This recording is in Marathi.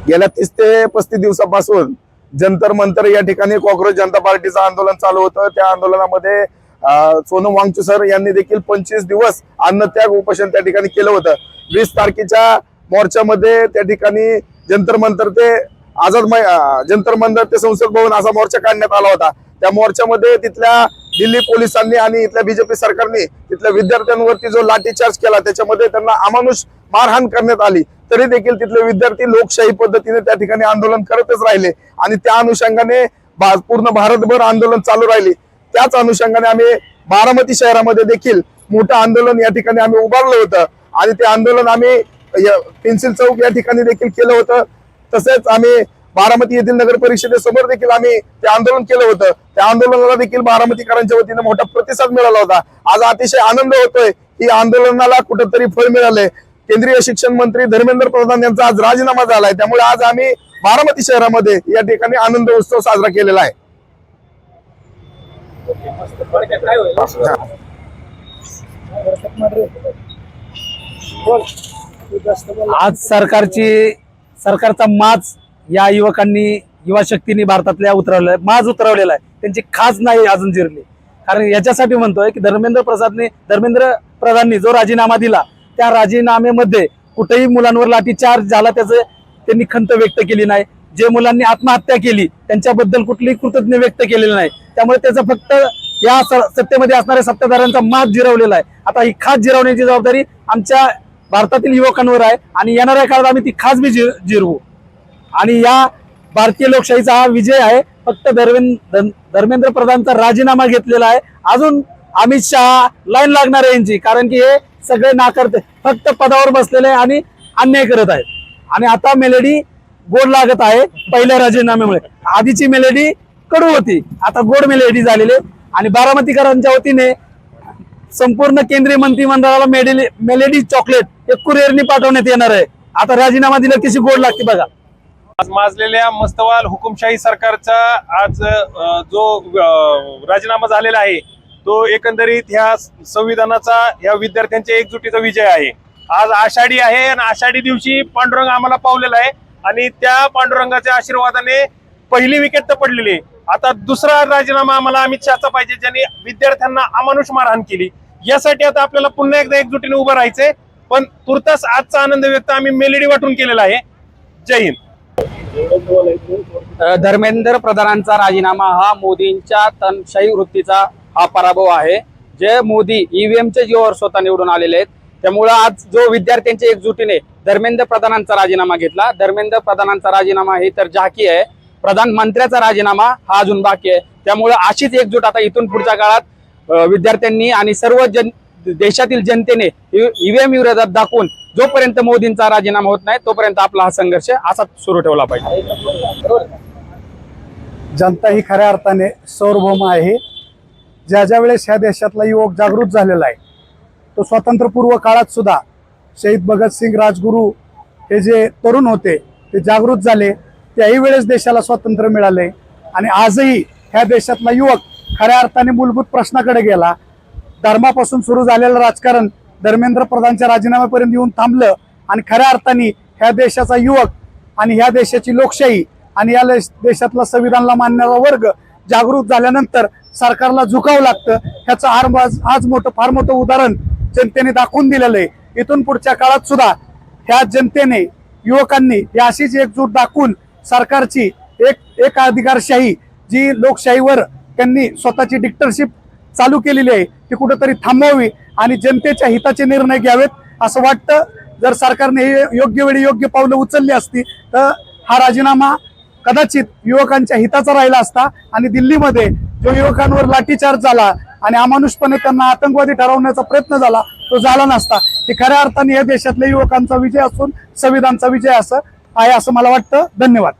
गेल्या 30 ते 35 दिवसापासून जंतर मंतर या ठिकाणी काँग्रेस जनता पार्टीचं आंदोलन चालू होतं। त्या आंदोलनामध्ये सोनम वांगचुक सर यांनी देखील 25 दिवस अन्नत्याग उपोषण त्या ठिकाणी केलं होतं। 20 तारखेच्या मोर्चामध्ये त्या ठिकाणी जंतर मंतर ते जंतर मंतर ते संसद भवन असा मोर्चा काढण्यात आला होता। त्या मोर्चामध्ये तिथल्या दिल्ली पोलिसांनी आणि इथल्या बीजेपी सरकारने तिथल्या विद्यार्थ्यांवरती जो लाठीचार्ज केला, त्याच्यामध्ये त्यांना अमानुष मारहाण करण्यात आली। तरी देखील तिथले विद्यार्थी लोकशाही पद्धतीने त्या ठिकाणी आंदोलन करतच राहिले आणि त्या अनुषंगाने पूर्ण भारतभर आंदोलन चालू राहिले। त्याच अनुषंगाने आम्ही बारामती शहरामध्ये देखील मोठं आंदोलन या ठिकाणी आम्ही उभारलं होतं आणि ते आंदोलन आम्ही पेन्सिल चौक या ठिकाणी देखील केलं होतं। तसेच आम्ही बारामती येथील नगर परिषदेसमोर देखील आम्ही ते आंदोलन केलं होतं। त्या आंदोलनाला देखील बारामतीकरांच्या वतीने मोठा प्रतिसाद मिळाला होता। आज अतिशय आनंद होतोय की आंदोलनाला कुठेतरी फळ मिळाले। केंद्रीय शिक्षण मंत्री धर्मेंद्र प्रधान यांचा आज राजीनामा झालाय, त्यामुळे आज आम्ही बारामती शहरामध्ये या ठिकाणी आनंद उत्सव साजरा केलेला आहे। आज सरकारचा माज या युवकांनी युवा शक्तीने भारतातल्या माज उतरवलेला आहे। त्यांची खाज नाही अजून जिरली। कारण याच्यासाठी म्हणतोय की धर्मेंद्र प्रधाननी जो राजीनामा दिला, त्या राजीनाम्यामध्ये कुठेही मुलांवर लाठीचार्ज झाला त्याचं त्यांनी खंत व्यक्त केली नाही। जे मुलांनी आत्महत्या केली त्यांच्याबद्दल कुठलीही कृतज्ञता व्यक्त केलेली नाही। त्यामुळे त्याचा फक्त या सत्तेमध्ये असणाऱ्या सत्ताधाऱ्यांचा माज जिरवलेला आहे। आता ही खाज जिरवण्याची जबाबदारी आमच्या भारतातील युवकांवर आहे आणि येणाऱ्या काळात आम्ही ती खाज बी जिरवू आणि या भारतीय लोकशाहीचा हा विजय आहे। फक्त धर्मेंद्र प्रधानचा राजीनामा घेतलेला आहे। अजून अमित शहा लाईन लागणार आहे यांची, कारण की हे सगळे नाकारते, फक्त पदावर बसलेले आणि अन्याय करत आहेत। आणि आता मेलेडी गोड लागत आहे पहिल्या राजीनाम्यामुळे। आधीची मेलेडी कडू होती, आता गोड मेलेडी झालेली। आणि बारामतीकरांच्या वतीने संपूर्ण केंद्रीय मंत्रिमंडळाला मेलेडी चॉकलेट हे कुरिअरनी पाठवण्यात येणार आहे। आता राजीनामा दिला कशी गोड लागते बघा। आज माजलेल्या मस्तवाल हुकुमशाही सरकारचा आज जो राजीनामा झालेला आहे तो एकंदरीत ह्या संविधानाचा, ह्या विद्यार्थ्यांच्या एकजुटीचा विजय आहे। आज आषाढी आहे आणि आषाढी दिवशी पांडुरंग आम्हाला पावलेला आहे आणि त्या पांडुरंगाच्या आशीर्वादाने पहिली विकेट तर पडलेली। आता दुसरा राजीनामा आम्हाला अमित शहाचा पाहिजे, ज्यांनी विद्यार्थ्यांना अमानुष मारहाण केली। यासाठी आता आपल्याला पुन्हा एकदा एकजुटीने उभं राहायचंय। पण तुर्तास आजचा आनंद व्यक्त आम्ही मेलेडी वाटून केलेला आहे। जय हिंद। धर्मेंद्र प्रधानांचा राजीनामा हा मोदींच्या तनशाही वृत्तीचा हा पराभव आहे। जे मोदी ईव्हीएमच्या जीवावर स्वतः निवडून आलेले आहेत, त्यामुळे आज जो विद्यार्थ्यांच्या एकजुटीने धर्मेंद्र प्रधानांचा राजीनामा घेतला, धर्मेंद्र प्रधानांचा राजीनामा ही तर झाकी आहे, प्रधानमंत्र्याचा राजीनामा हा अजून बाकी आहे। त्यामुळे अशीच एकजूट आता इथून पुढच्या काळात विद्यार्थ्यांनी आणि सर्व देशातील जनतेने ईव्हीएम विरोधात दाखवून जोपर्यंत मोदींचा राजीनामा होत नाही तोपर्यंत आपला हा संघर्ष असाच सुरू ठेवला पाहिजे। जनता ही खऱ्या अर्थाने सार्वभौम आहे। ज्या वेळेस ह्या देशातला युवक जागृत झालेला आहे, तो स्वातंत्र्यपूर्व काळात सुद्धा शहीद भगतसिंग, राजगुरू हे जे तरुण होते ते जागृत झाले, त्याही वेळेस देशाला स्वातंत्र्य मिळाले। आणि आजही ह्या देशातला युवक खऱ्या अर्थाने मूलभूत प्रश्नाकडे गेला। धर्मापासून सुरू झालेलं राजकारण धर्मेंद्र प्रधानच्या राजीनाम्यापर्यंत येऊन थांबलं आणि खऱ्या अर्थाने ह्या देशाचा युवक आणि ह्या देशाची लोकशाही आणि या देशातला संविधानाला मानणारा वर्ग जागृत झाल्यानंतर सरकारला झुकावं लागतं। ह्याचं फार मोठं उदाहरण जनतेने दाखवून दिलेलं आहे। इथून पुढच्या काळात सुद्धा ह्या जनतेने, युवकांनी ही अशीच एकजूट दाखवून सरकारची एक अधिकारशाही जी लोकशाहीवर त्यांनी स्वतःची डिक्टेटरशिप चालू केलेली आहे ती कुठेतरी थांबवावी आणि जनतेच्या हिताचे निर्णय घ्यावेत असं वाटतं। जर सरकारने योग्य वेळी योग्य पावलं उचलली असती तर हा राजीनामा कदाचित युवकांच्या हिताचा राहिला असता आणि दिल्लीमध्ये जो युवकांवर लाठीचार्ज झाला आणि अमानुषपणे त्यांना आतंकवादी ठरवण्याचा प्रयत्न झाला तो झाला नसता। हे खऱ्या अर्थाने या देशातल्या युवकांचा विजय असून संविधानाचा विजय आहे असं मला वाटतं। धन्यवाद।